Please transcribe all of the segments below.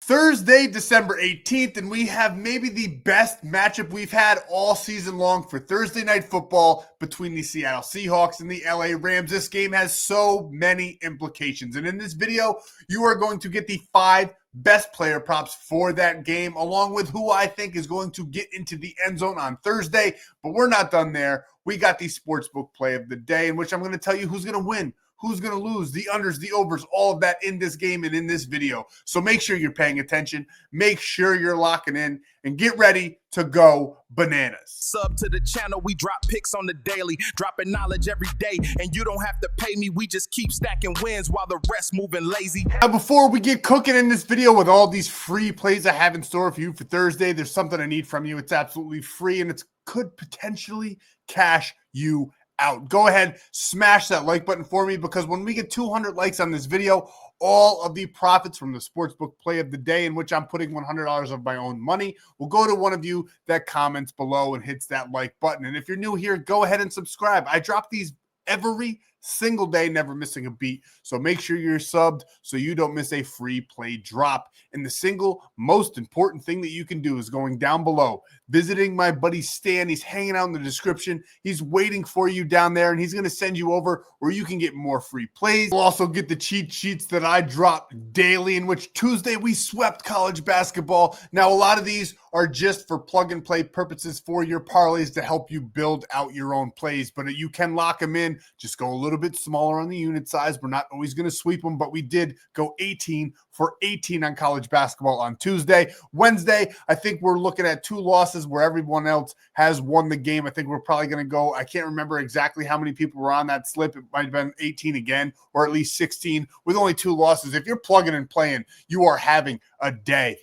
Thursday, December 18th, and we have maybe the best matchup we've had all season long for Thursday night football between the Seattle Seahawks and the LA Rams. This game has so many implications, and in this video, you are going to get the 5 best player props for that game, along with who I think is going to get into the end zone on Thursday. But we're not done there. We got the Sportsbook play of the day, in which I'm going to tell you who's going to win, who's going to lose, the unders, the overs, all of that in this game and in this video. So make sure you're paying attention. Make sure you're locking in and get ready to go bananas. Sub to the channel, we drop picks on the daily, dropping knowledge every day, and you don't have to pay me. We just keep stacking wins while the rest moving lazy. Now, before we get cooking in this video with all these free plays I have in store for you for Thursday, there's something I need from you. It's absolutely free, and it could potentially cash you out. Go ahead, smash that like button for me, because when we get 200 likes on this video, all of the profits from the Sportsbook play of the day, in which I'm putting $100 of my own money, will go to one of you that comments below and hits that like button. And if you're new here, go ahead and subscribe. I drop these every single day, never missing a beat. So make sure you're subbed so you don't miss a free play drop. And the single most important thing that you can do is going down below, visiting my buddy Stan. He's hanging out in the description. He's waiting for you down there, and he's going to send you over where you can get more free plays. You'll also get the cheat sheets that I drop daily, in which Tuesday we swept college basketball. Now, a lot of these are just for plug and play purposes for your parlays to help you build out your own plays, but you can lock them in. Just go a little bit smaller on the unit size. We're not always going to sweep them, but we did go 18 for 18 on college basketball on Tuesday. Wednesday, I think we're looking at 2 losses where everyone else has won the game. I think we're probably going to go, I can't remember exactly how many people were on that slip. It might have been 18 again, or at least 16 with only 2 losses. If you're plugging and playing, you are having a day.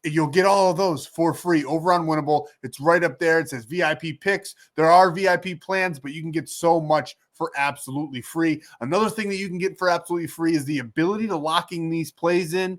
You'll get all of those for free over on Winnable. It's right up there. It says VIP picks. There are VIP plans, but you can get so much for absolutely free. Another thing that you can get for absolutely free is the ability to locking these plays in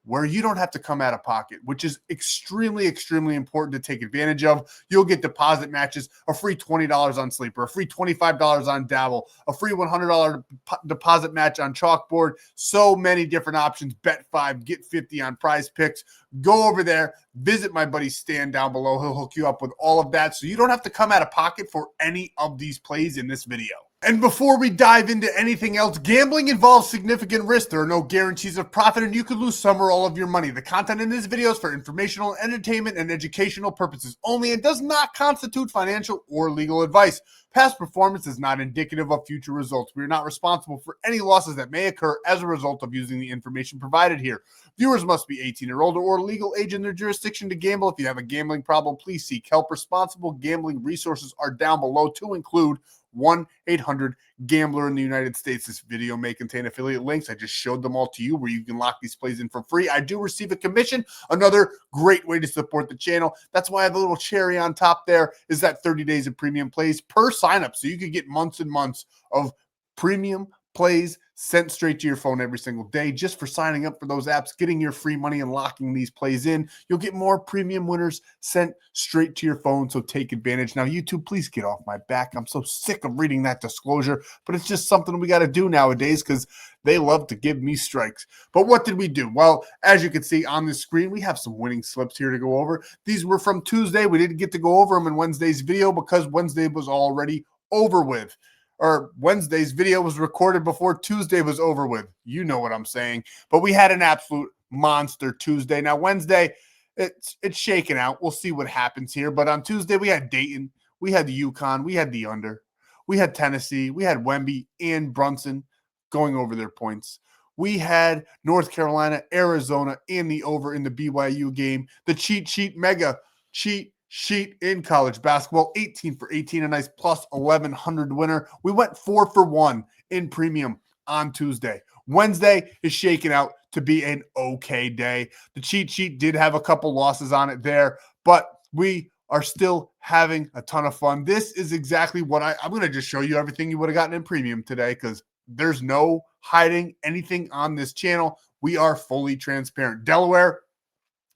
where you don't have to come out of pocket, which is extremely, extremely important to take advantage of. You'll get deposit matches, a free $20 on Sleeper, a free $25 on Dabble, a free $100 deposit match on Chalkboard. So many different options. Bet 5, get 50 on Prizepicks. Go over there, visit my buddy Stan down below. He'll hook you up with all of that, so you don't have to come out of pocket for any of these plays in this video. And before we dive into anything else, gambling involves significant risk. There are no guarantees of profit, and you could lose some or all of your money. The content in this video is for informational, entertainment, and educational purposes only, and does not constitute financial or legal advice. Past performance is not indicative of future results. We are not responsible for any losses that may occur as a result of using the information provided here. Viewers must be 18 or older or legal age in their jurisdiction to gamble. If you have a gambling problem, please seek help. Responsible gambling resources are down below, to include 1-800-GAMBLER in the United States. This video may contain affiliate links. I just showed them all to you where you can lock these plays in for free. I do receive a commission. Another great way to support the channel. That's why I have a little cherry on top there, is that 30 days of premium plays per sign-up. So you could get months and months of premium plays sent straight to your phone every single day just for signing up for those apps, getting your free money and locking these plays in. You'll get more premium winners sent straight to your phone, so take advantage. Now, YouTube, please get off my back. I'm so sick of reading that disclosure, but it's just something we got to do nowadays because they love to give me strikes. But what did we do? Well, as you can see on the screen, we have some winning slips here to go over. These were from Tuesday. We didn't get to go over them in Wednesday's video because Wednesday was already over with. Or Wednesday's video was recorded before Tuesday was over with. You know what I'm saying. But we had an absolute monster Tuesday. Now, Wednesday, it's shaking out. We'll see what happens here. But on Tuesday, we had Dayton. We had the UConn. We had the under. We had Tennessee. We had Wemby and Brunson going over their points. We had North Carolina, Arizona, and the over in the BYU game. The cheat sheet, mega cheat sheet in college basketball, 18 for 18, a nice plus 1,100 winner. We went 4 for 1 in premium on Tuesday. Wednesday is shaking out to be an okay day. The cheat sheet did have a couple losses on it there, but we are still having a ton of fun. This is exactly what I'm going to just show you everything you would have gotten in premium today, because there's no hiding anything on this channel. We are fully transparent. Delaware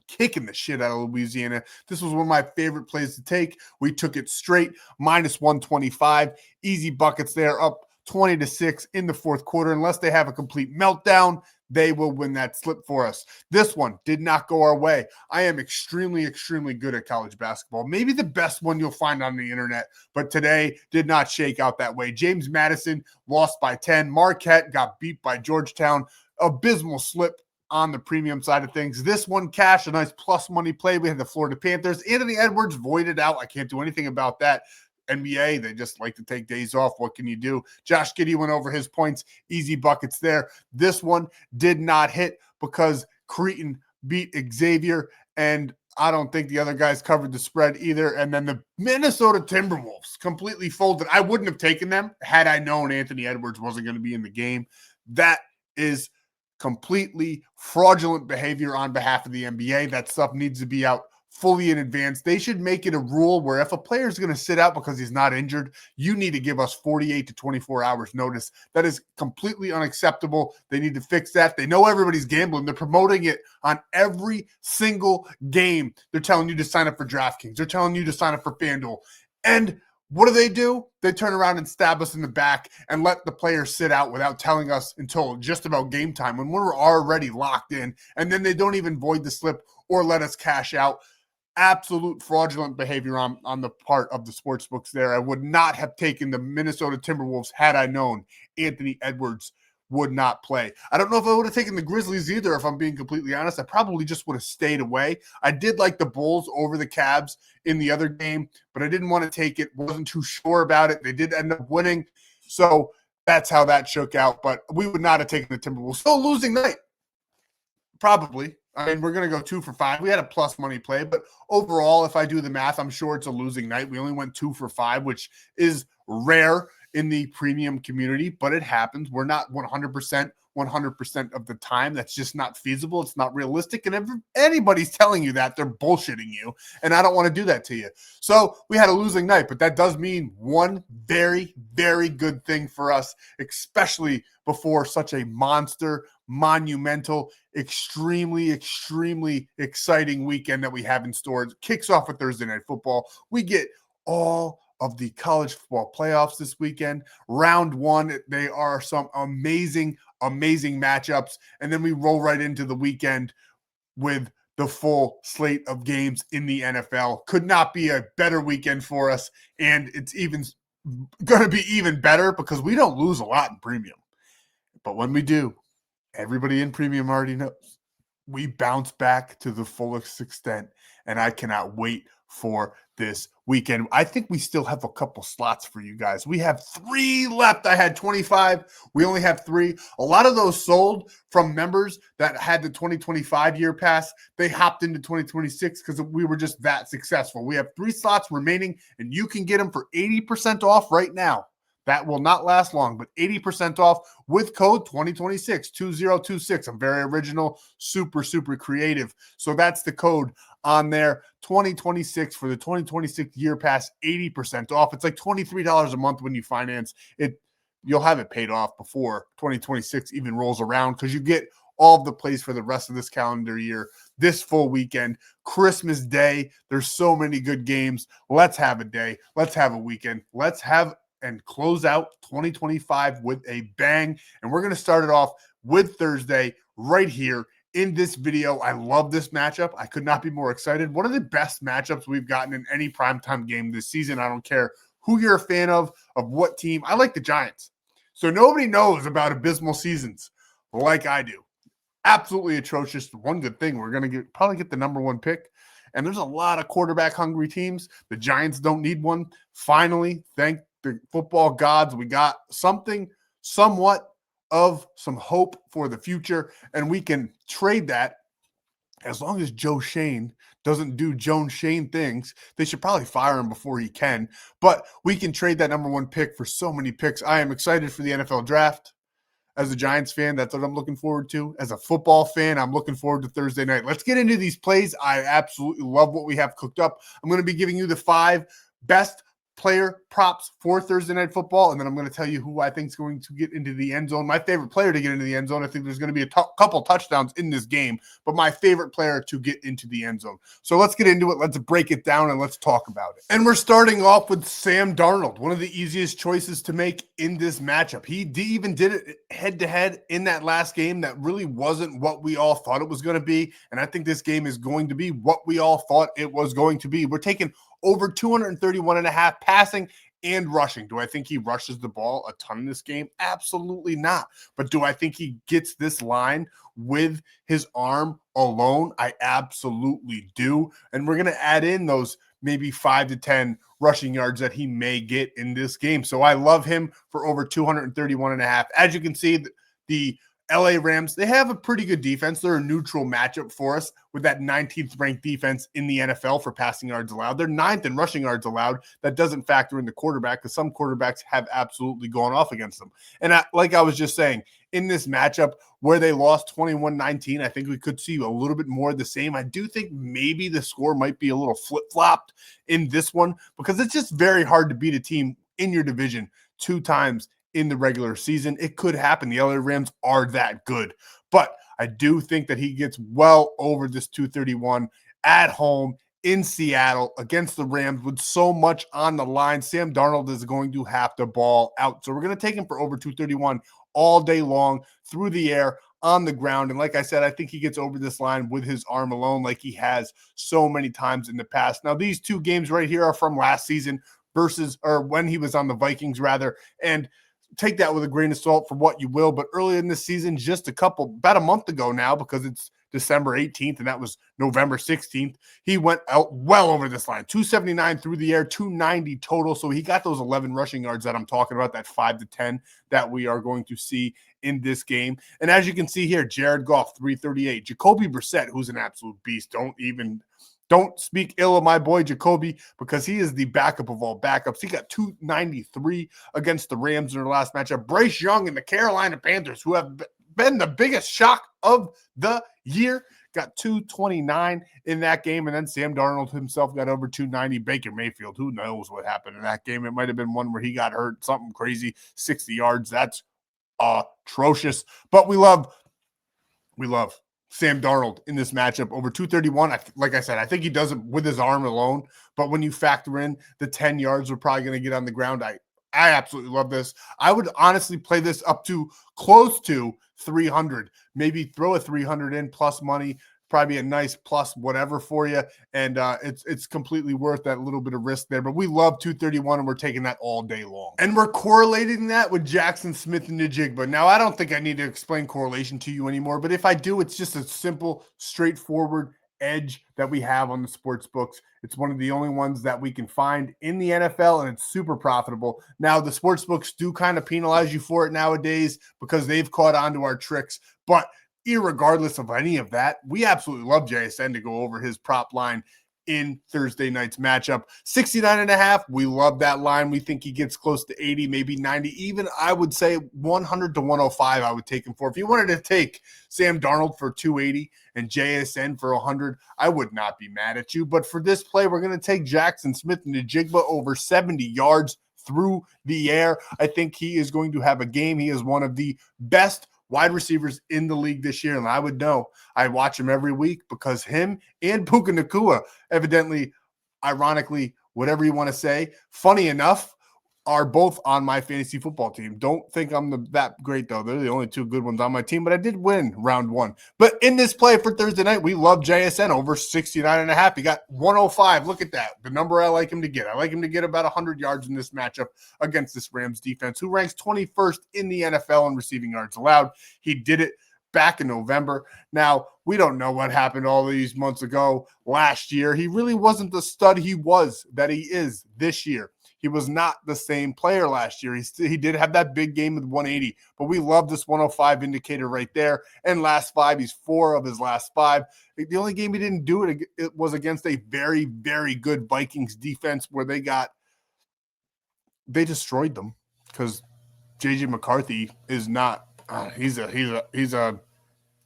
kicking the shit out of Louisiana. This was one of my favorite plays to take. We took it straight, minus 125. Easy buckets there, up 20-6 in the fourth quarter. Unless they have a complete meltdown, they will win that slip for us. This one did not go our way. I am extremely, extremely good at college basketball. Maybe the best one you'll find on the internet, but today did not shake out that way. James Madison lost by 10. Marquette got beat by Georgetown. Abysmal slip on the premium side of things. This one cashed a nice plus money play. We had the Florida Panthers. Anthony Edwards voided out. I can't do anything about that. NBA, they just like to take days off. What can you do? Josh Giddey went over his points. Easy buckets there. This one did not hit because Creighton beat Xavier, and I don't think the other guys covered the spread either. And then the Minnesota Timberwolves completely folded. I wouldn't have taken them had I known Anthony Edwards wasn't going to be in the game. That is completely fraudulent behavior on behalf of the NBA. That stuff needs to be out fully in advance. They should make it a rule where if a player is going to sit out because he's not injured, you need to give us 48 to 24 hours notice. That is completely unacceptable. They need to fix that. They know everybody's gambling. They're promoting it on every single game. They're telling you to sign up for DraftKings. They're telling you to sign up for FanDuel. And what do? They turn around and stab us in the back and let the players sit out without telling us until just about game time when we're already locked in. And then they don't even void the slip or let us cash out. Absolute fraudulent behavior on the part of the sports books there. I would not have taken the Minnesota Timberwolves had I known Anthony Edwards would not play. I don't know if I would have taken the Grizzlies either, if I'm being completely honest. I probably just would have stayed away. I did like the Bulls over the Cavs in the other game, but I didn't want to take it. Wasn't too sure about it. They did end up winning. So that's how that shook out. But we would not have taken the Timberwolves. Still a losing night. Probably. I mean, we're going to go 2 for 5. We had a plus money play, but overall, if I do the math, I'm sure it's a losing night. We only went 2 for 5, which is rare in the premium community, but it happens. We're not 100% of the time. That's just not feasible. It's not realistic. And if anybody's telling you that, they're bullshitting you. And I don't want to do that to you. So we had a losing night, but that does mean one very, very good thing for us, especially before such a monumental, extremely, extremely exciting weekend that we have in store. It kicks off with Thursday Night Football. We get all of the college football playoffs this weekend. Round 1, they are some amazing matchups. And then we roll right into the weekend with the full slate of games in the NFL. Could not be a better weekend for us. And it's even going to be even better because we don't lose a lot in premium. But when we do, everybody in premium already knows we bounce back to the fullest extent. And I cannot wait for this weekend. I think we still have a couple slots for you guys. We have 3 left. I had 25. We only have 3. A lot of those sold from members that had the 2025 year pass. They hopped into 2026 because we were just that successful. We have 3 slots remaining, and you can get them for 80% off right now. That will not last long, but 80% off with code 2026, 2026. I'm very original, super, super creative. So that's the code on there, 2026 for the 2026 year pass, 80% off. It's like $23 a month when you finance it. You'll have it paid off before 2026 even rolls around because you get all of the plays for the rest of this calendar year, this full weekend, Christmas Day. There's so many good games. Let's have a day. Let's have a weekend. Let's have and close out 2025 with a bang. And we're going to start it off with Thursday right here in this video. I love this matchup. I could not be more excited. One of the best matchups we've gotten in any primetime game this season. I don't care who you're a fan of what team. I like the Giants. So nobody knows about abysmal seasons like I do. Absolutely atrocious. One good thing, we're going to probably get the number 1 pick. And there's a lot of quarterback hungry teams. The Giants don't need one. Finally, thank the football gods, we got somewhat of some hope for the future, and we can trade that as long as Joe Shane doesn't do Joan Shane things. They should probably fire him before he can, but we can trade that number 1 pick for so many picks. I am excited for the NFL draft. As a Giants fan, that's what I'm looking forward to. As a football fan, I'm looking forward to Thursday night. Let's get into these plays. I absolutely love what we have cooked up. I'm going to be giving you the 5 best player props for Thursday Night Football, and then I'm going to tell you who I think is going to get into the end zone. My favorite player to get into the end zone. I think there's going to be a couple touchdowns in this game, but my favorite player to get into the end zone. So let's get into it. Let's break it down and let's talk about it. And we're starting off with Sam Darnold, one of the easiest choices to make in this matchup. He even did it head-to-head in that last game that really wasn't what we all thought it was going to be, and I think this game is going to be what we all thought it was going to be. We're taking over 231.5 passing and rushing. Do I think he rushes the ball a ton in this game? Absolutely not. But do I think he gets this line with his arm alone? I absolutely do. And we're going to add in those maybe 5 to 10 rushing yards that he may get in this game. So I love him for over 231.5. As you can see, the LA Rams, they have a pretty good defense. They're a neutral matchup for us with that 19th ranked defense in the NFL for passing yards allowed. They're 9th in rushing yards allowed. That doesn't factor in the quarterback because some quarterbacks have absolutely gone off against them. And like I was just saying, in this matchup where they lost 21-19, I think we could see a little bit more of the same. I do think maybe the score might be a little flip-flopped in this one because it's just very hard to beat a team in your division 2 times in the regular season. It could happen. The LA Rams are that good. But I do think that he gets well over this 231 at home in Seattle against the Rams with so much on the line. Sam Darnold is going to have to ball out. So we're going to take him for over 231 all day long through the air, on the ground. And like I said, I think he gets over this line with his arm alone like he has so many times in the past. Now, these 2 games right here are from last season or when he was on the Vikings rather. And take that with a grain of salt for what you will. But early in this season, just about a month ago now, because it's December 18th and that was November 16th, he went out well over this line. 279 through the air, 290 total. So he got those 11 rushing yards that I'm talking about, that 5 to 10 that we are going to see in this game. And as you can see here, Jared Goff, 338. Jacoby Brissett, who's an absolute beast. Don't speak ill of my boy Jacoby because he is the backup of all backups. He got 293 against the Rams in their last matchup. Bryce Young and the Carolina Panthers, who have been the biggest shock of the year, got 229 in that game. And then Sam Darnold himself got over 290. Baker Mayfield, who knows what happened in that game? It might have been one where he got hurt, something crazy, 60 yards. That's atrocious. But we love Sam Darnold in this matchup over 231. Like I said, I think he does it with his arm alone. But when you factor in the 10 yards we're probably going to get on the ground, I absolutely love this. I would honestly play this up to close to 300. Maybe throw a 300 in plus money. Probably a nice plus whatever for you. And it's completely worth that little bit of risk there. But we love 231 and we're taking that all day long. And we're correlating that with Jaxon Smith-Njigba. Now, I don't think I need to explain correlation to you anymore. But if I do, it's just a simple, straightforward edge that we have on the sports books. It's one of the only ones that we can find in the NFL, and it's super profitable. Now, the sports books do kind of penalize you for it nowadays because they've caught on to our tricks. But irregardless of any of that, we absolutely love JSN to go over his prop line in Thursday night's matchup. 69.5. We love that line. We think he gets close to 80, maybe 90, even I would say 100 to 105 I would take him for. If you wanted to take Sam Darnold for 280 and JSN for 100, I would not be mad at you. But for this play, we're going to take Jaxon Smith-Njigba over 70 yards through the air. I think he is going to have a game. He is one of the best wide receivers in the league this year, and I would know. I watch him every week because him and Puka Nacua, evidently, ironically, whatever you want to say, funny enough, are both on my fantasy football team. Don't think I'm that great, though. They're the only 2 good ones on my team, but I did win round 1. But in this play for Thursday night, we love JSN over 69.5. He got 105. Look at that. The number I like him to get. I like him to get about 100 yards in this matchup against this Rams defense, who ranks 21st in the NFL in receiving yards allowed. He did it back in November. Now, we don't know what happened all these months ago last year. He really wasn't the stud he is this year. He was not the same player last year. He did have that big game with 180, but we love this 105 indicator right there. And last 5, he's 4 of his last 5. The only game he didn't do it was against a very, very good Vikings defense where they destroyed them because JJ McCarthy is not. He's a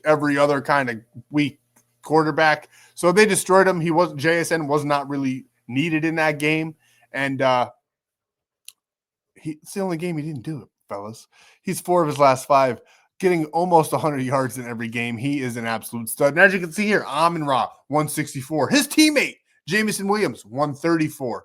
every other kind of weak quarterback. So they destroyed him. JSN was not really needed in that game, and It's the only game he didn't do it, fellas. He's 4 of his last 5, getting almost 100 yards in every game. He is an absolute stud. And as you can see here, Amon-Ra, 164. His teammate, Jaxon Williams, 134.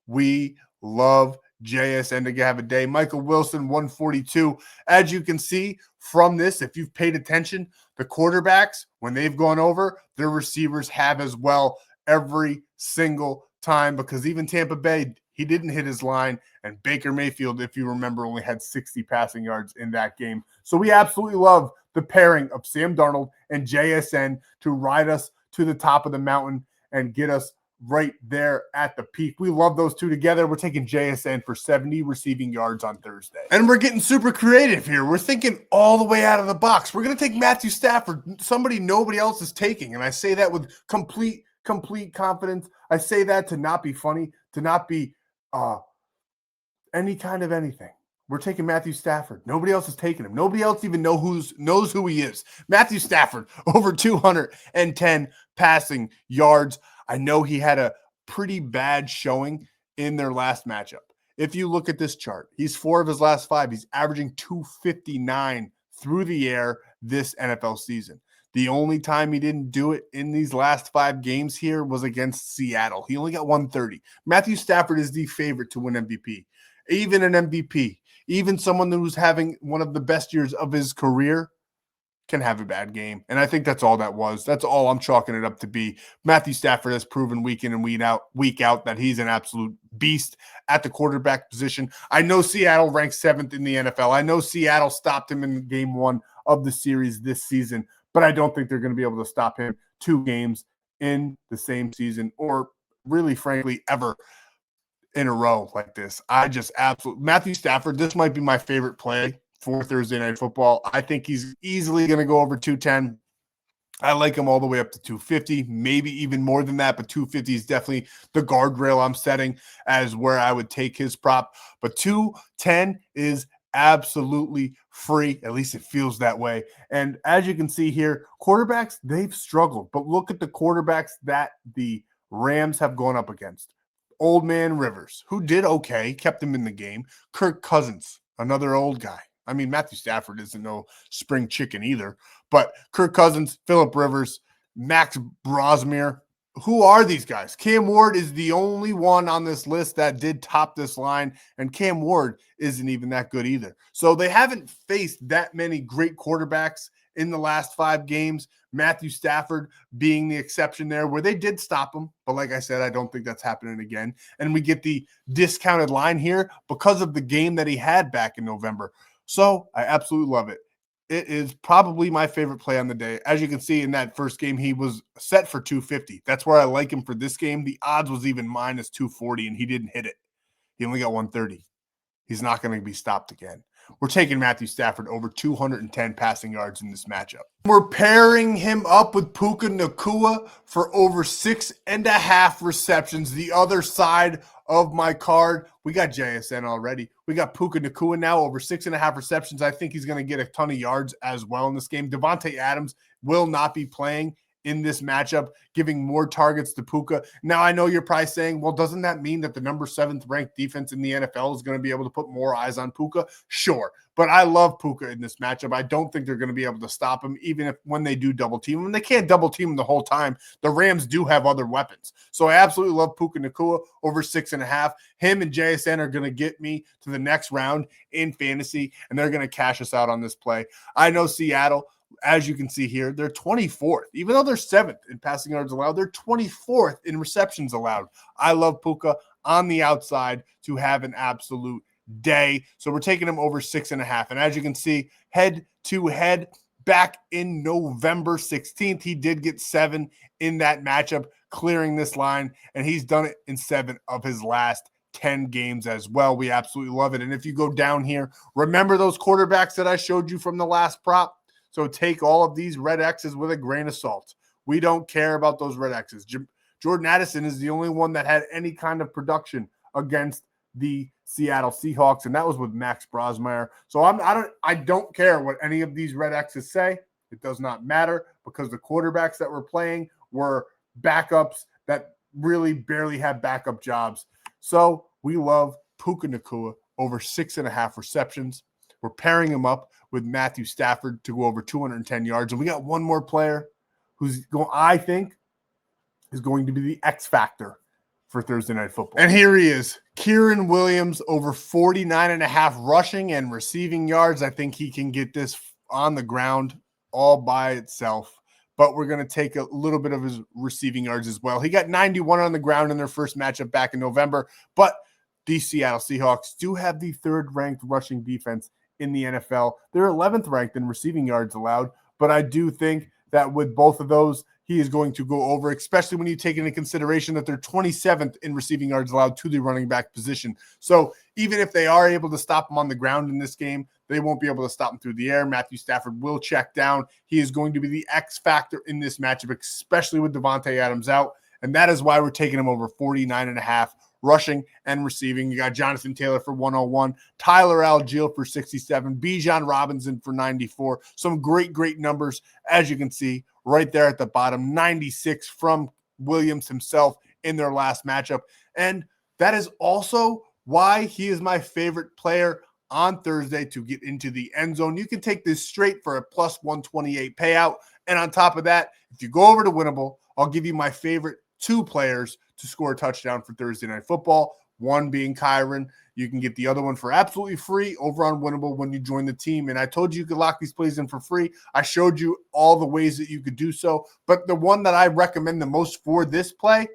We love JSN to have a day. Michael Wilson, 142. As you can see from this, if you've paid attention, the quarterbacks, when they've gone over, their receivers have as well every single time, because even Tampa Bay, he didn't hit his line, and Baker Mayfield, if you remember, only had 60 passing yards in that game. So we absolutely love the pairing of Sam Darnold and JSN to ride us to the top of the mountain and get us right there at the peak. We love those two together. We're taking JSN for 70 receiving yards on Thursday. And we're getting super creative here. We're thinking all the way out of the box. We're going to take Matthew Stafford, somebody nobody else is taking. And I say that with complete confidence. I say that to not be funny, to not be any kind of anything. We're taking Matthew Stafford. Nobody else is taking him. Nobody else even knows who he is. Matthew Stafford, over 210 passing yards. I know he had a pretty bad showing in their last matchup. If you look at this chart, he's 4 of his last 5. He's averaging 259 through the air this NFL season. The only time he didn't do it in these last 5 games here was against Seattle. He only got 130. Matthew Stafford is the favorite to win MVP. Even an MVP, even someone who's having one of the best years of his career, can have a bad game. And I think that's all that was. That's all I'm chalking it up to be. Matthew Stafford has proven week in and week out that he's an absolute beast at the quarterback position. I know Seattle ranks 7th in the NFL. I know Seattle stopped him in game 1 of the series this season, but I don't think they're going to be able to stop him 2 games in the same season, or really, frankly, ever in a row like this. I just absolutely, Matthew Stafford, this might be my favorite play for Thursday Night Football. I think he's easily going to go over 210. I like him all the way up to 250, maybe even more than that, but 250 is definitely the guardrail I'm setting as where I would take his prop. But 210 is absolutely free. At least it feels that way. And as you can see here, quarterbacks, they've struggled. But look at the quarterbacks that the Rams have gone up against. Old man Rivers, who did okay, kept him in the game. Kirk Cousins, another old guy. I mean, Matthew Stafford isn't no spring chicken either. But Kirk Cousins, Phillip Rivers, Max Brosmere, who are these guys? Cam Ward is the only one on this list that did top this line, and Cam Ward isn't even that good either. So they haven't faced that many great quarterbacks in the last 5 games. Matthew Stafford being the exception there, where they did stop him. But like I said, I don't think that's happening again. And we get the discounted line here because of the game that he had back in November. So I absolutely love it. It is probably my favorite play on the day. As you can see in that first game, he was set for 250. That's where I like him for this game. The odds was even minus 240, and he didn't hit it. He only got 130. He's not going to be stopped again. We're taking Matthew Stafford over 210 passing yards in this matchup. We're pairing him up with Puka Nacua for over 6.5 receptions. The other side of my card, we got JSN already. We got Puka Nacua now over 6.5 receptions. I think he's going to get a ton of yards as well in this game. Devontae Adams will not be playing in this matchup, giving more targets to Puka. Now, I know you're probably saying, well, doesn't that mean that the number 7th ranked defense in the NFL is going to be able to put more eyes on Puka? Sure. But I love Puka in this matchup. I don't think they're going to be able to stop him, even if when they do double team him. They can't double team him the whole time. The Rams do have other weapons. So I absolutely love Puka Nacua over 6.5. Him and JSN are going to get me to the next round in fantasy, and they're going to cash us out on this play. I know Seattle, as you can see here, they're 24th. Even though they're 7th in passing yards allowed, they're 24th in receptions allowed. I love Puka on the outside to have an absolute day. So we're taking him over 6.5. And as you can see, head to head back in November 16th, he did get 7 in that matchup, clearing this line. And he's done it in 7 of his last 10 games as well. We absolutely love it. And if you go down here, remember those quarterbacks that I showed you from the last prop? So take all of these red X's with a grain of salt. We don't care about those red X's. Jordan Addison is the only one that had any kind of production against the Seattle Seahawks, and that was with Max Brosmere. So I don't care what any of these red X's say. It does not matter, because the quarterbacks that were playing were backups that really barely had backup jobs. So we love Puka Nacua over 6.5 receptions. We're pairing him up with Matthew Stafford to go over 210 yards. And we got one more player who's going, I think, is going to be the X factor for Thursday Night Football. And here he is, Kyren Williams, over 49.5 rushing and receiving yards. I think he can get this on the ground all by itself. But we're going to take a little bit of his receiving yards as well. He got 91 on the ground in their first matchup back in November. But the Seattle Seahawks do have the third-ranked rushing defense in the NFL. They're 11th ranked in receiving yards allowed. But I do think that with both of those, he is going to go over, especially when you take into consideration that they're 27th in receiving yards allowed to the running back position. So even if they are able to stop him on the ground in this game, they won't be able to stop him through the air. Matthew Stafford will check down. He is going to be the X factor in this matchup, especially with Devontae Adams out. And that is why we're taking him over 49.5 rushing and receiving. You got Jonathan Taylor for 101, Tyler Algier for 67, Bijan Robinson for 94. Some great numbers, as you can see right there at the bottom. 96 from Williams himself in their last matchup. And that is also why he is my favorite player on Thursday to get into the end zone. You can take this straight for a plus 128 payout. And on top of that, if you go over to Winnable, I'll give you my favorite 2 players to score a touchdown for Thursday Night Football. One being Kyren. You can get the other one for absolutely free over on Winnable when you join the team. And I told you could lock these plays in for free. I showed you all the ways that you could do so. But the one that I recommend the most for this play,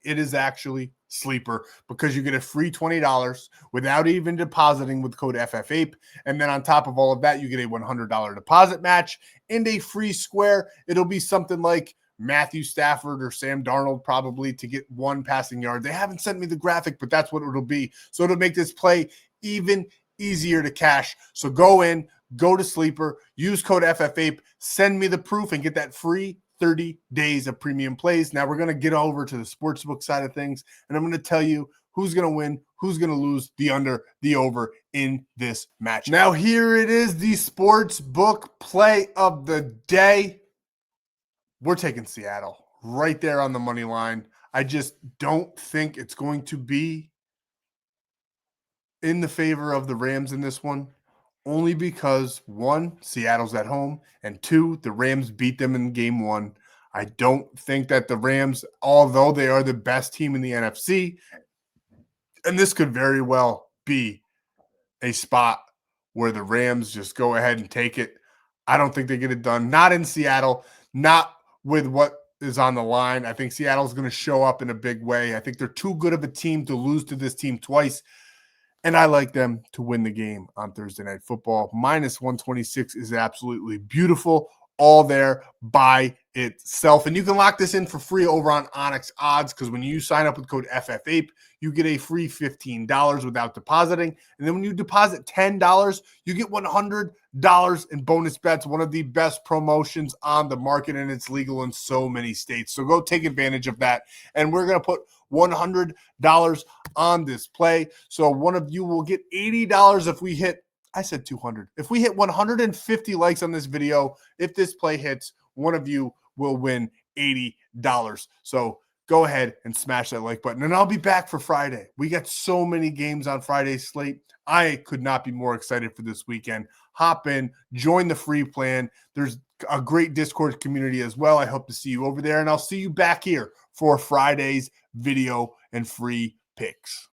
it is actually Sleeper, because you get a free $20 without even depositing with code FFAPE. And then on top of all of that, you get a $100 deposit match and a free square. It'll be something like Matthew Stafford or Sam Darnold probably to get 1 passing yard. They haven't sent me the graphic, but that's what it'll be. So it'll make this play even easier to cash. So go in, go to Sleeper, use code FFAPE, send me the proof, and get that free 30 days of premium plays. Now we're going to get over to the sportsbook side of things, and I'm going to tell you who's going to win, who's going to lose, the under, the over in this match. Now here it is, the sportsbook play of the day. We're taking Seattle right there on the money line. I just don't think it's going to be in the favor of the Rams in this one. Only because, 1, Seattle's at home, and 2, the Rams beat them in game 1. I don't think that the Rams, although they are the best team in the NFC, and this could very well be a spot where the Rams just go ahead and take it. I don't think they get it done. Not in Seattle, not with what is on the line. I think Seattle's going to show up in a big way. I think they're too good of a team to lose to this team twice. And I like them to win the game on Thursday Night Football. Minus 126 is absolutely beautiful. All there by itself. And you can lock this in for free over on Onyx Odds, because when you sign up with code FFAPE, you get a free $15 without depositing. And then when you deposit $10, you get $100 in bonus bets. One of the best promotions on the market, and it's legal in so many states. So go take advantage of that. And we're going to put $100 on this play. So one of you will get $80 if we hit, I said 200. If we hit 150 likes on this video, if this play hits, one of you will win $80. So go ahead and smash that like button. And I'll be back for Friday. We got so many games on Friday's slate. I could not be more excited for this weekend. Hop in, join the free plan. There's a great Discord community as well. I hope to see you over there, and I'll see you back here for Friday's video and free picks.